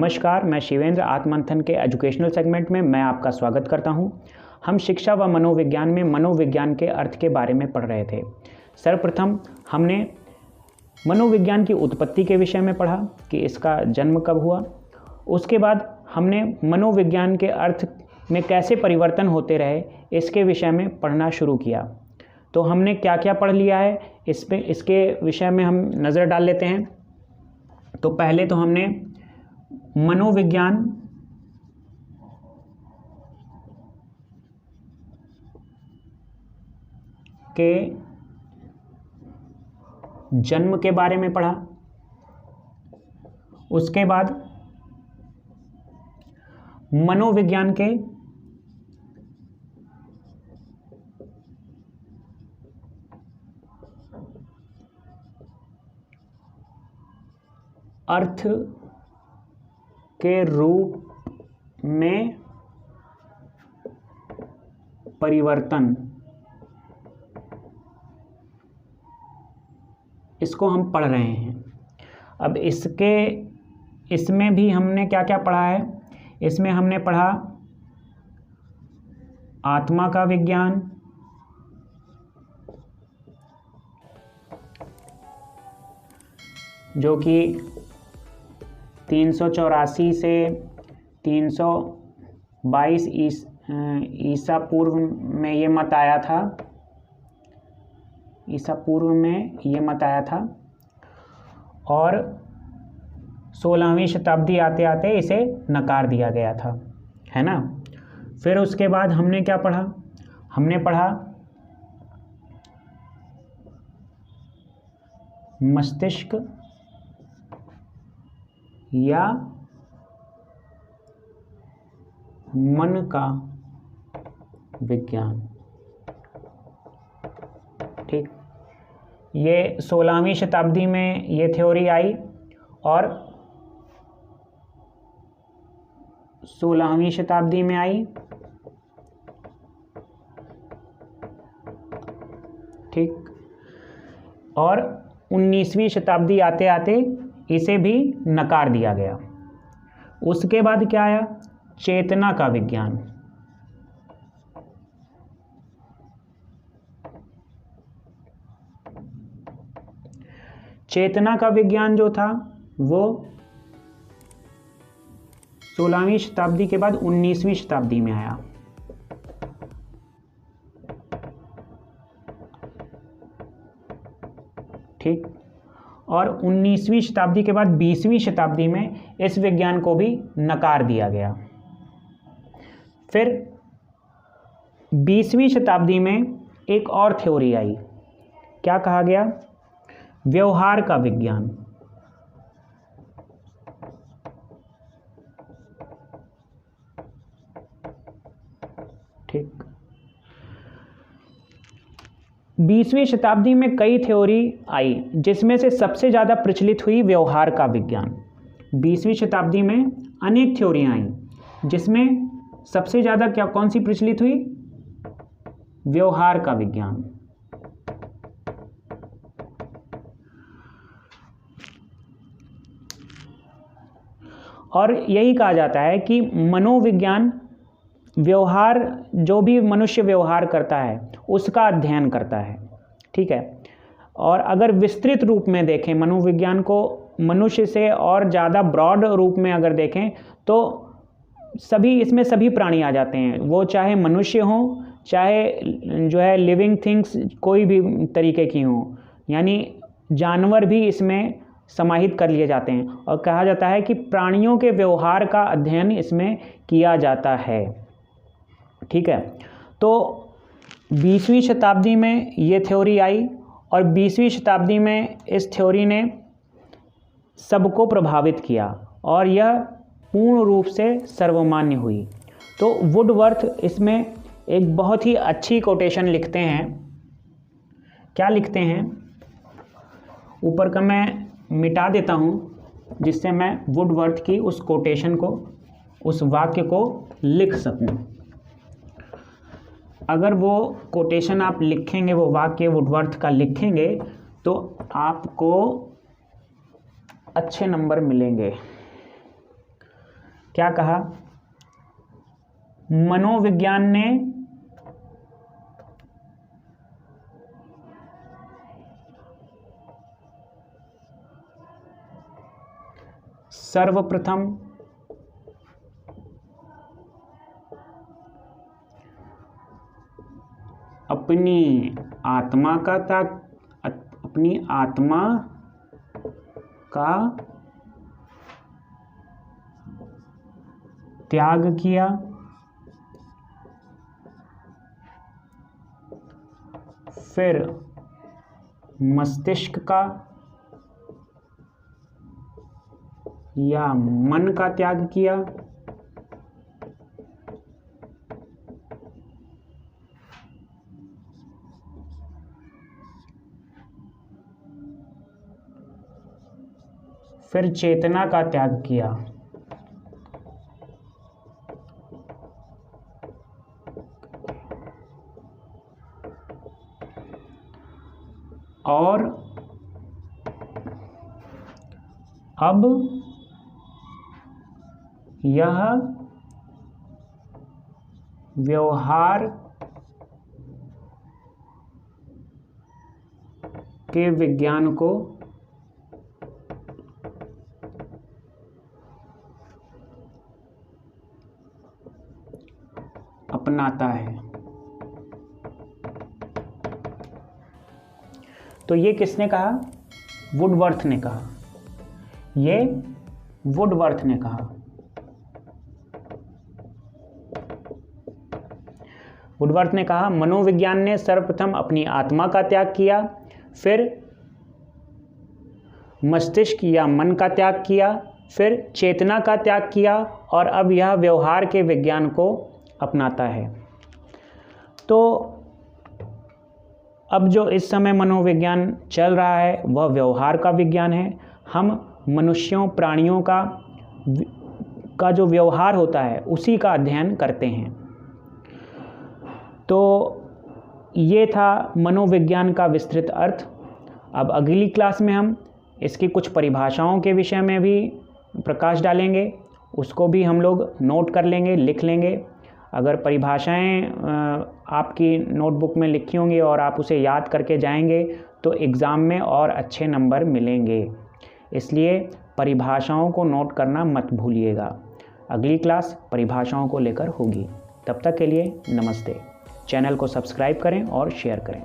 नमस्कार, मैं शिवेंद्र आत्ममंथन के एजुकेशनल सेगमेंट में मैं आपका स्वागत करता हूं। हम शिक्षा व मनोविज्ञान में मनोविज्ञान के अर्थ के बारे में पढ़ रहे थे। सर्वप्रथम हमने मनोविज्ञान की उत्पत्ति के विषय में पढ़ा कि इसका जन्म कब हुआ। उसके बाद हमने मनोविज्ञान के अर्थ में कैसे परिवर्तन होते रहे इसके विषय में पढ़ना शुरू किया। तो हमने क्या क्या पढ़ लिया है इसके विषय में हम नज़र डाल लेते हैं। तो पहले तो हमने मनोविज्ञान के जन्म के बारे में पढ़ा। उसके बाद मनोविज्ञान के अर्थ के रूप में परिवर्तन, इसको हम पढ़ रहे हैं। अब इसमें भी हमने क्या क्या पढ़ा है। इसमें हमने पढ़ा आत्मा का विज्ञान, जो कि 384 से 322 ईसा पूर्व में ये मत आया था। ईसा पूर्व में ये मत आया था और 16वीं शताब्दी आते आते इसे नकार दिया गया था, है ना। फिर उसके बाद हमने क्या पढ़ा। हमने पढ़ा मस्तिष्क या मन का विज्ञान। ठीक, ये 16वीं शताब्दी में ये थ्योरी आई और 16वीं शताब्दी में आई। ठीक, और 19वीं शताब्दी आते आते इसे भी नकार दिया गया। उसके बाद क्या आया, चेतना का विज्ञान। चेतना का विज्ञान जो था वो 16वीं शताब्दी के बाद 19वीं शताब्दी में आया। ठीक, और 19वीं शताब्दी के बाद 20वीं शताब्दी में इस विज्ञान को भी नकार दिया गया। फिर 20वीं शताब्दी में एक और थ्योरी आई। क्या कहा गया, व्यवहार का विज्ञान। ठीक, 20वीं शताब्दी में कई थ्योरी आई जिसमें से सबसे ज़्यादा प्रचलित हुई व्यवहार का विज्ञान। 20वीं शताब्दी में अनेक थ्योरियाँ आई जिसमें सबसे ज़्यादा कौन सी प्रचलित हुई, व्यवहार का विज्ञान। और यही कहा जाता है कि मनोविज्ञान व्यवहार, जो भी मनुष्य व्यवहार करता है उसका अध्ययन करता है। ठीक है, और अगर विस्तृत रूप में देखें मनोविज्ञान को, मनुष्य से और ज़्यादा ब्रॉड रूप में अगर देखें तो इसमें सभी प्राणी आ जाते हैं। वो चाहे मनुष्य हों, चाहे जो है लिविंग थिंग्स कोई भी तरीके की हों, यानी जानवर भी इसमें समाहित कर लिए जाते हैं। और कहा जाता है कि प्राणियों के व्यवहार का अध्ययन इसमें किया जाता है। ठीक है, तो 20वीं शताब्दी में ये थ्योरी आई और 20वीं शताब्दी में इस थ्योरी ने सबको प्रभावित किया और यह पूर्ण रूप से सर्वमान्य हुई। तो वुडवर्थ इसमें एक बहुत ही अच्छी कोटेशन लिखते हैं। क्या लिखते हैं, ऊपर का मैं मिटा देता हूँ जिससे मैं वुडवर्थ की उस कोटेशन को, उस वाक्य को लिख सकूँ। अगर वो कोटेशन आप लिखेंगे, वो वाक्य वुडवर्थ का लिखेंगे तो आपको अच्छे नंबर मिलेंगे। क्या कहा? मनोविज्ञान ने सर्वप्रथम अपनी आत्मा का त्याग किया, फिर मस्तिष्क का या मन का त्याग किया, फिर चेतना का त्याग किया। और अब यह व्यवहार के विज्ञान को अपनाता है। तो ये किसने कहा? वुडवर्थ ने कहा। ये वुडवर्थ ने कहा। वुडवर्थ ने कहा मनोविज्ञान ने सर्वप्रथम अपनी आत्मा का त्याग किया, फिर मस्तिष्क या मन का त्याग किया, फिर चेतना का त्याग किया और अब यह व्यवहार के विज्ञान को अपनाता है। तो अब जो इस समय मनोविज्ञान चल रहा है वह व्यवहार का विज्ञान है। हम मनुष्यों प्राणियों का जो व्यवहार होता है उसी का अध्ययन करते हैं। तो ये था मनोविज्ञान का विस्तृत अर्थ। अब अगली क्लास में हम इसकी कुछ परिभाषाओं के विषय में भी प्रकाश डालेंगे, उसको भी हम लोग नोट कर लेंगे, लिख लेंगे। अगर परिभाषाएं आपकी नोटबुक में लिखी होंगी और आप उसे याद करके जाएंगे तो एग्ज़ाम में और अच्छे नंबर मिलेंगे। इसलिए परिभाषाओं को नोट करना मत भूलिएगा। अगली क्लास परिभाषाओं को लेकर होगी। तब तक के लिए नमस्ते। चैनल को सब्सक्राइब करें और शेयर करें।